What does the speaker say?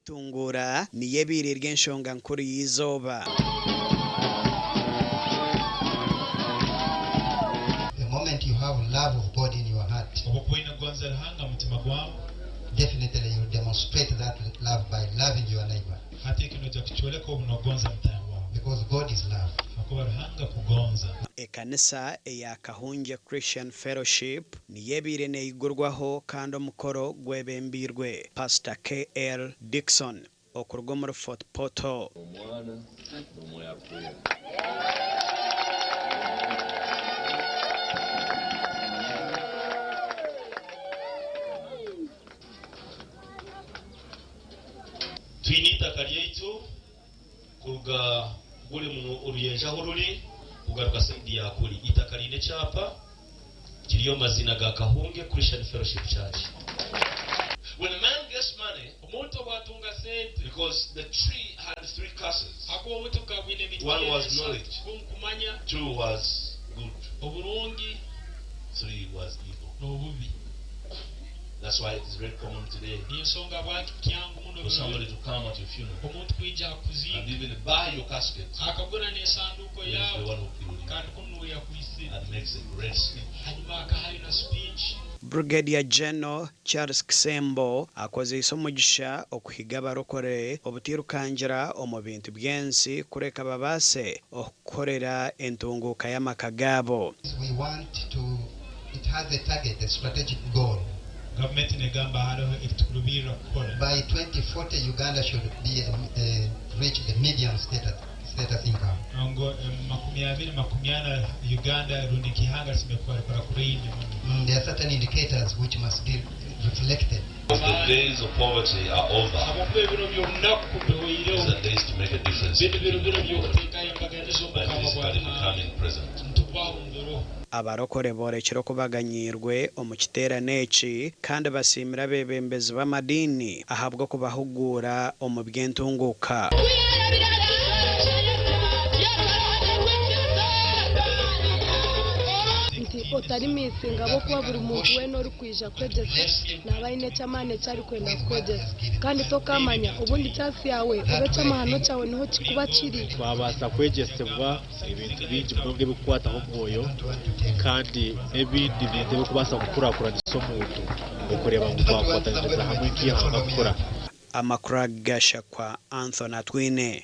Tungura niye birirwe nshonga nkuru y'izoba. The moment you have love of God in your heart, definitely you demonstrate that love by loving your neighbor. Because God is love. Ekanisa ya Kahunge Christian Fellowship niye birene igurwaho kandi omukoro gwebembirwe Pastor KL Dixon okurwa muri Fort Portal. Twinita kalyeito kuruga gule mu uruyenja horuli kugaruka sendi yakuri itakarine chapa kiriyo mazina ga Kahunge Christian Fellowship Church. When a man gets money, because the tree had 3 curses. One was knowledge, 2 was good, 3 was evil. That's why it is very common today for somebody to come at your funeral and even buy your casket. He is the one who killed you and makes a great speech. Brigadier General Charles Kisembo akoze isomugisha okuhiga abarokore obutirukangira omu bintu byensi kureka babase okukorera entunguka y'amaka gabo. We want to, it has a target, a strategic goal. Government negamba hariho ekitukubirira kukola. By 2040 Uganda should be reach the median status income. Ngo 2040 Uganda rundi kihanga simekuwa kuri. There are certain indicators which must be reflected. The days of poverty are over. These are days to make a difference. That is becoming present. Abarokore borekera okubaganyirwe omu kiterane eki kandi basimira abebembezi b'amadiini ahabwa kubahugura omu by'entunguka. Otari misinga bo kuba buri muntu we no rukwija kwegese nabayine cyamane cyari kwenda kwegese kandi tokamanya ubundi cyasi yawe ubeca amahano cyawe niho kikuba kiri. Twabasa kwegesebwa ibintu bingi byo bikwata ho mwoyo kandi ebindi bintu byo kubasa gukurakurana isomuntu ukureba ngo twafatanyiriza hamwe kiyanga gukora. Amakuru gasha kwa Anthony Twine.